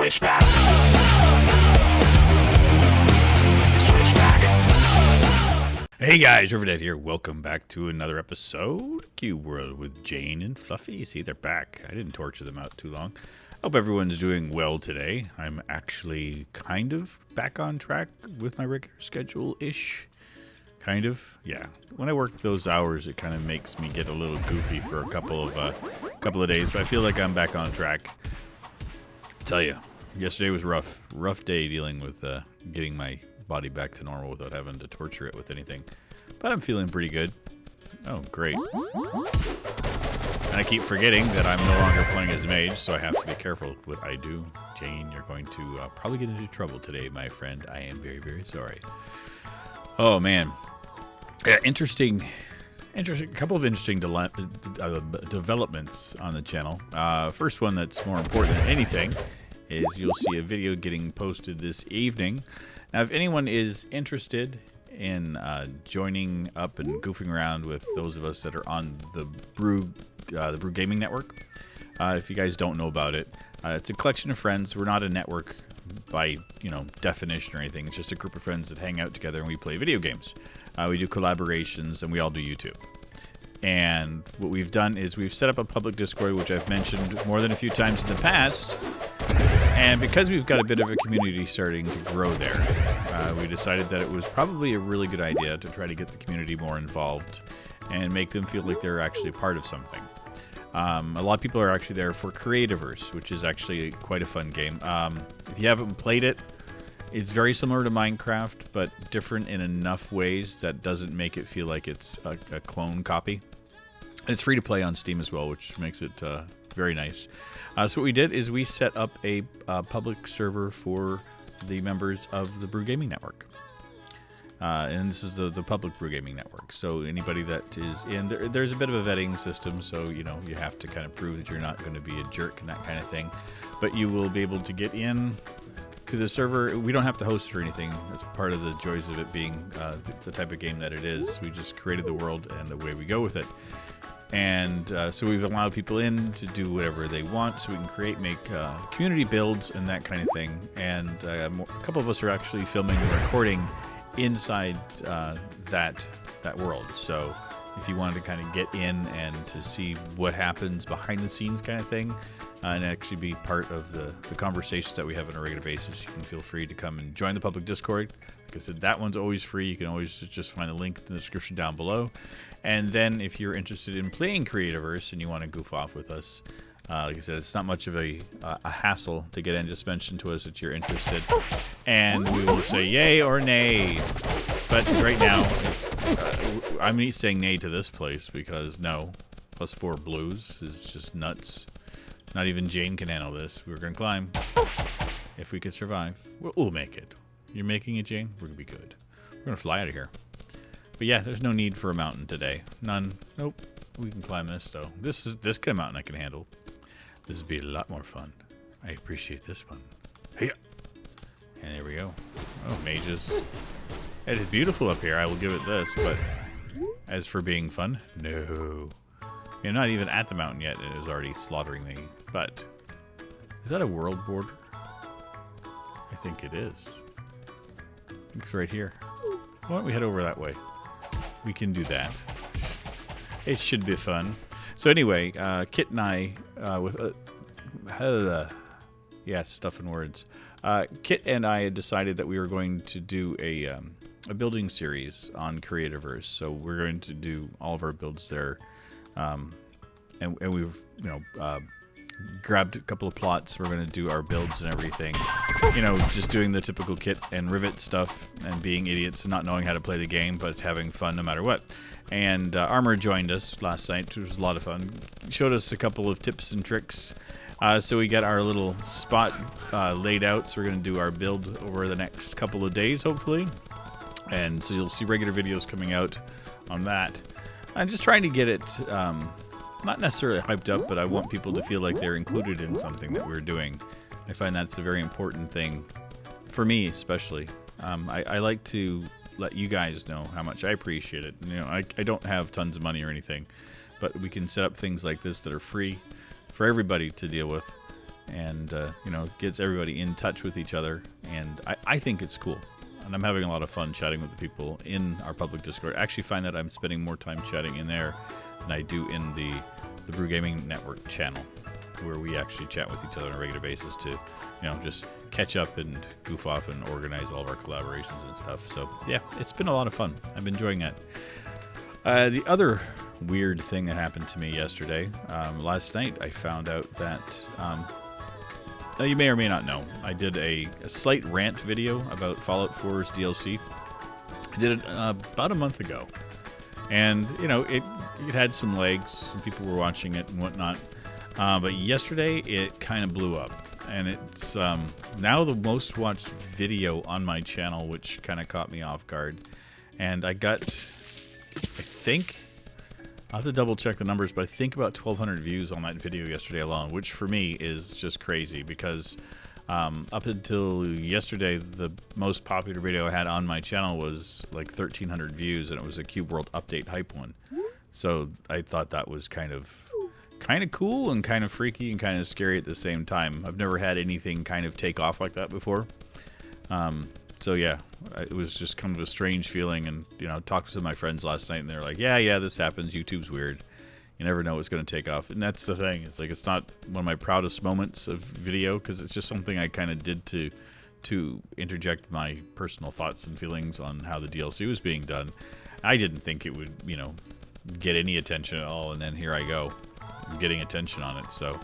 Switchback. Switchback. Hey guys, Rivet here. Welcome back to another episode Cube World with Jane and Fluffy. See, they're back. I didn't torture them out too long. Hope everyone's doing well today. I'm actually kind of back on track with my regular schedule-ish. Kind of, yeah. When I work those hours, it kind of makes me get a little goofy for a couple of days, but I feel like I'm back on track. Tell you, yesterday was rough. Rough day dealing with getting my body back to normal without having to torture it with anything. But I'm feeling pretty good. Oh, great. And I keep forgetting that I'm no longer playing as mage, so I have to be careful with what I do. Jane, you're going to probably get into trouble today, my friend. I am very, very sorry. Oh, man. Yeah, interesting. A couple of interesting developments on the channel. First one that's more important than anything is you'll see a video getting posted this evening. Now, if anyone is interested in joining up and goofing around with those of us that are on the Brew Gaming Network, if you guys don't know about it, it's a collection of friends. We're not a network by definition or anything. It's just a group of friends that hang out together and we play video games. We do collaborations and we all do YouTube. And what we've done is we've set up a public Discord, which I've mentioned more than a few times in the past. And because we've got a bit of a community starting to grow there, we decided that it was probably a really good idea to try to get the community more involved and make them feel like they're actually part of something. A lot of people are actually there for Creativerse, which is actually quite a fun game. If you haven't played it, it's very similar to Minecraft, but different in enough ways that doesn't make it feel like it's a clone copy. It's free to play on Steam as well, which makes it very nice. So what we did is we set up a public server for the members of the Brew Gaming Network. And this is the public Brew Gaming Network. So anybody that is in there's a bit of a vetting system, so you have to kind of prove that you're not going to be a jerk and that kind of thing. But you will be able to get in to the server. We don't have to host or anything. That's part of the joys of it being the type of game that it is. We just created the world and away we go with it. And so we've allowed people in to do whatever they want, so we can make community builds and that kind of thing. And a couple of us are actually filming and recording inside that world. So if you wanted to kind of get in and to see what happens behind the scenes kind of thing, and actually be part of the conversations that we have on a regular basis, you can feel free to come and join the public Discord. Like I said, that one's always free. You can always just find the link in the description down below. And then if you're interested in playing Creativerse and you want to goof off with us, like I said, it's not much of a hassle to get in. Just mention to us that you're interested, and we will say yay or nay. But right now, I'm saying nay to this place because no, +4 blues is just nuts. Not even Jane can handle this. We're going to climb. If we can survive, we'll make it. You're making it, Jane? We're going to be good. We're going to fly out of here. But yeah, there's no need for a mountain today. None. Nope. We can climb this, though. This kind of mountain I can handle. This would be a lot more fun. I appreciate this one. Hey. And there we go. Oh, mages. It is beautiful up here. I will give it this. But as for being fun, no. You're not even at the mountain yet. It is already slaughtering me. But is that a world border? I think it is. I think it's right here. Why don't we head over that way? We can do that. It should be fun. So anyway, Kit and I, stuff and words. Kit and I had decided that we were going to do a building series on Creativerse. So we're going to do all of our builds there. And we've grabbed a couple of plots. We're going to do our builds and everything, just doing the typical Kit and Rivet stuff and being idiots and not knowing how to play the game but having fun no matter what. And Armor joined us last night, which was a lot of fun. Showed us a couple of tips and tricks. So we got our little spot laid out, so we're going to do our build over the next couple of days hopefully, and so you'll see regular videos coming out on that. I'm just trying to get it not necessarily hyped up, but I want people to feel like they're included in something that we're doing. I find that's a very important thing for me, especially. I like to let you guys know how much I appreciate it. I don't have tons of money or anything, but we can set up things like this that are free for everybody to deal with. and you know, gets everybody in touch with each other, and I think it's cool. And I'm having a lot of fun chatting with the people in our public Discord. I actually find that I'm spending more time chatting in there than I do in the Brew Gaming Network channel, where we actually chat with each other on a regular basis to, you know, just catch up and goof off and organize all of our collaborations and stuff. So yeah, it's been a lot of fun. I'm enjoying it. The other weird thing that happened to me yesterday, last night, I found out that you may or may not know, I did a slight rant video about Fallout 4's DLC. I did it about a month ago, and you know, it had some legs. Some people were watching it and whatnot. But yesterday it kind of blew up, and it's now the most watched video on my channel, which kind of caught me off guard. And I got, I think, I'll have to double check the numbers, but I think about 1,200 views on that video yesterday alone, which for me is just crazy because up until yesterday, the most popular video I had on my channel was like 1,300 views, and it was a Cube World Update hype one. So I thought that was kind of cool and kind of freaky and kind of scary at the same time. I've never had anything kind of take off like that before. So yeah, it was just kind of a strange feeling. And you know, talked to my friends last night, and they're like, yeah, this happens. YouTube's weird. You never know what's going to take off. And that's the thing. It's like, it's not one of my proudest moments of video, because it's just something I kind of did to interject my personal thoughts and feelings on how the DLC was being done. I didn't think it would, you know, get any attention at all, and then here I go, getting attention on it. So,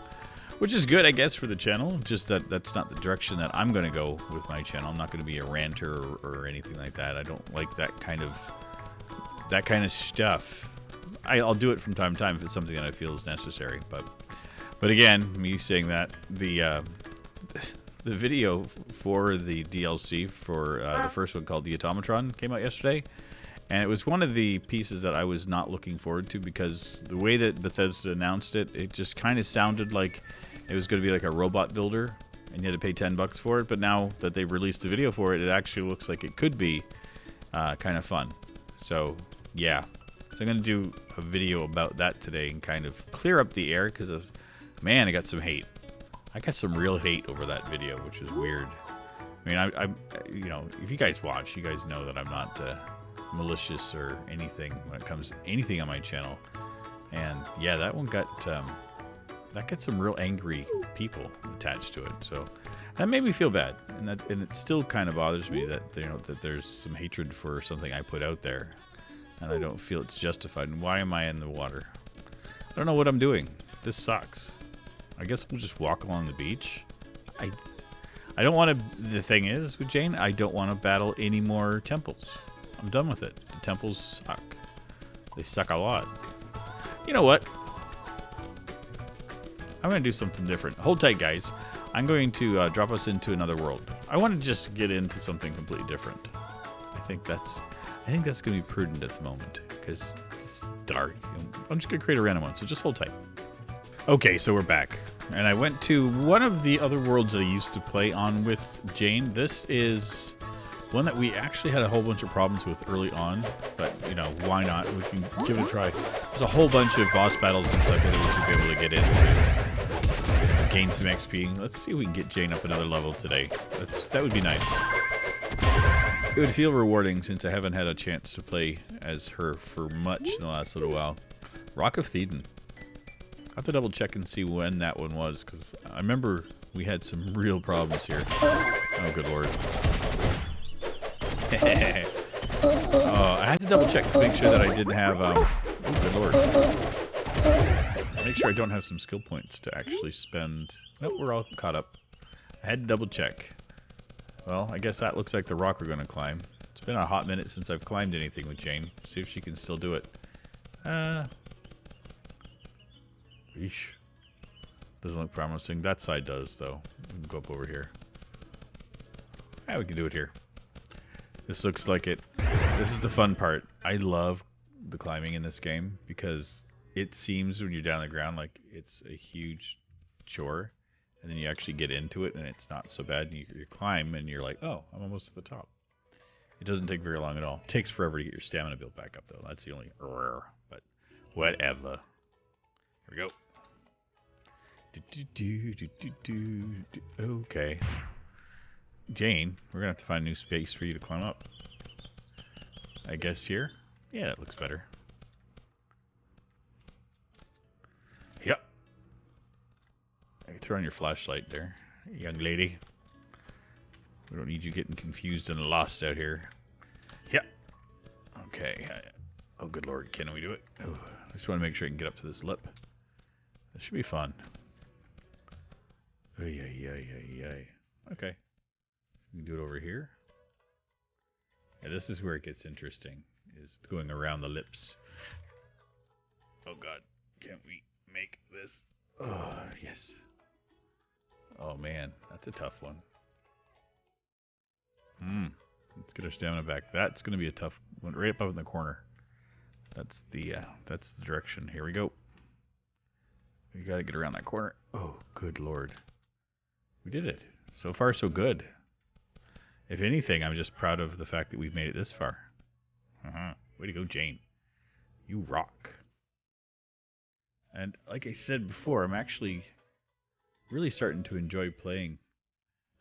which is good, I guess, for the channel. Just that's not the direction that I'm going to go with my channel. I'm not going to be a ranter or anything like that. I don't like that kind of stuff. I'll do it from time to time if it's something that I feel is necessary. But again, me saying that, the video for the DLC for the first one, called the Automatron, came out yesterday. And it was one of the pieces that I was not looking forward to, because the way that Bethesda announced it, it just kind of sounded like it was going to be like a robot builder, and you had to pay $10 for it. But now that they've released the video for it, it actually looks like it could be kind of fun. So yeah, so I'm going to do a video about that today and kind of clear up the air, because man, I got some hate. I got some real hate over that video, which is weird. I mean, I'm you know, if you guys watch, you guys know that I'm not malicious or anything when it comes to anything on my channel. And yeah, that one got some real angry people attached to it. So that made me feel bad, and it still kind of bothers me that, you know, that there's some hatred for something I put out there, and I don't feel it's justified. And why am I in the water? I don't know what I'm doing. This sucks. I guess we'll just walk along the beach. I don't want to. The thing is with Jane, I don't want to battle any more temples. I'm done with it. The temples suck. They suck a lot. You know what? I'm going to do something different. Hold tight, guys. I'm going to drop us into another world. I want to just get into something completely different. I think that's going to be prudent at the moment, because it's dark. I'm just going to create a random one, so just hold tight. Okay, so we're back. And I went to one of the other worlds that I used to play on with Jane. This is one that we actually had a whole bunch of problems with early on, but, you know, why not? We can give it a try. There's a whole bunch of boss battles and stuff that we should be able to get into. Gain some XP. Let's see if we can get Jane up another level today. That would be nice. It would feel rewarding, since I haven't had a chance to play as her for much in the last little while. Rock of Thedan. I have to double check and see when that one was, because I remember we had some real problems here. Oh, good lord. I had to double check to make sure that I didn't have, oh, good lord. Make sure I don't have some skill points to actually spend. Nope, we're all caught up. I had to double check. Well, I guess that looks like the rock we're going to climb. It's been a hot minute since I've climbed anything with Jane. See if she can still do it. Eesh. Doesn't look promising. That side does, though. We can go up over here. Yeah, we can do it here. This looks like it. This is the fun part. I love the climbing in this game, because it seems when you're down on the ground like it's a huge chore, and then you actually get into it and it's not so bad, and you climb and you're like, oh, I'm almost to the top. It doesn't take very long at all. It takes forever to get your stamina built back up, though. That's the only but whatever. Here we go. Okay. Jane, we're going to have to find a new space for you to climb up. I guess here? Yeah, that looks better. Yep. I can turn on your flashlight there, young lady. We don't need you getting confused and lost out here. Yep. Okay. Oh, good lord. Can we do it? Oh, I just want to make sure I can get up to this lip. This should be fun. Ay, ay, ay, ay, ay. Okay. So we can do it over here. Yeah, this is where it gets interesting, is going around the lips. Oh god, can't we make this? Oh, yes. Oh man, that's a tough one. Let's get our stamina back. That's going to be a tough one, right up in the corner. That's the direction. Here we go. We got to get around that corner. Oh, good lord. We did it. So far, so good. If anything, I'm just proud of the fact that we've made it this far. Way to go, Jane. You rock. And like I said before, I'm actually really starting to enjoy playing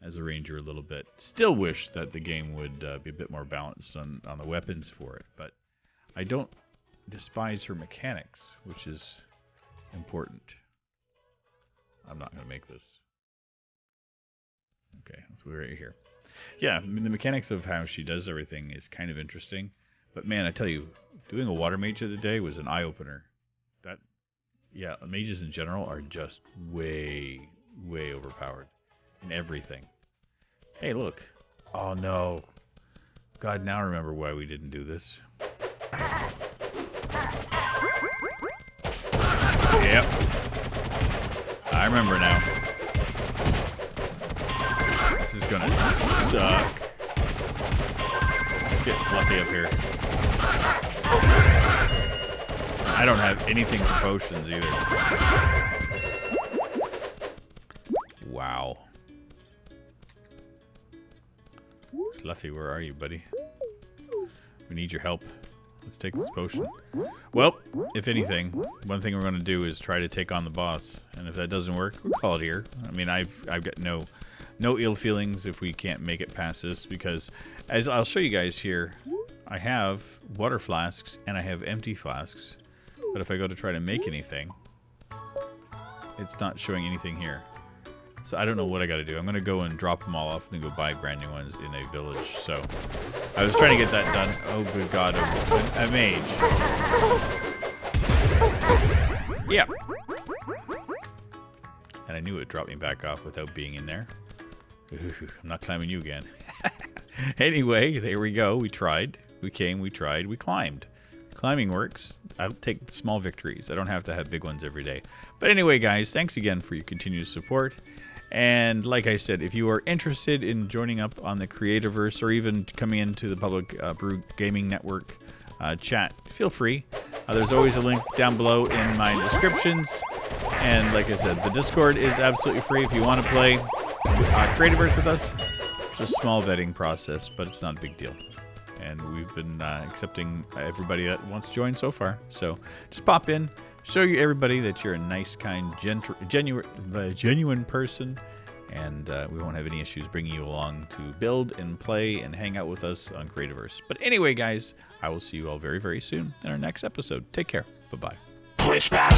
as a ranger a little bit. Still wish that the game would be a bit more balanced on the weapons for it, but I don't despise her mechanics, which is important. I'm not going to make this. Okay, let's be right here. Yeah, I mean, the mechanics of how she does everything is kind of interesting. But man, I tell you, doing a water mage of the day was an eye-opener. Yeah, mages in general are just way, way overpowered in everything. Hey, look. Oh, no. God, now I remember why we didn't do this. Yep. I remember now. This is gonna suck. Let's get Fluffy up here. I don't have anything for potions either. Wow. Fluffy, where are you, buddy? We need your help. Let's take this potion. Well, if anything, one thing we're going to do is try to take on the boss. And if that doesn't work, we'll call it here. I mean, I've got no ill feelings if we can't make it past this, because as I'll show you guys here, I have water flasks and I have empty flasks. But if I go to try to make anything, it's not showing anything here. So I don't know what I got to do. I'm going to go and drop them all off and then go buy brand new ones in a village. So I was trying to get that done. Oh, good God, a mage. Yeah. And I knew it would drop me back off without being in there. Ooh, I'm not climbing you again. Anyway, there we go. We tried. We came. We tried. We climbed. Climbing works. I'll take small victories. I don't have to have big ones every day. But anyway, guys, thanks again for your continued support. And like I said, if you are interested in joining up on the Creativerse or even coming into the Public Brew Gaming Network chat, feel free. There's always a link down below in my descriptions. And like I said, the Discord is absolutely free if you want to play Creativerse with us. It's a small vetting process, but it's not a big deal. And we've been accepting everybody that wants to join so far. So just pop in, show you everybody that you're a nice, kind, genuine person, and we won't have any issues bringing you along to build and play and hang out with us on Creativerse. But anyway, guys, I will see you all very, very soon in our next episode. Take care. Bye-bye. Switchback.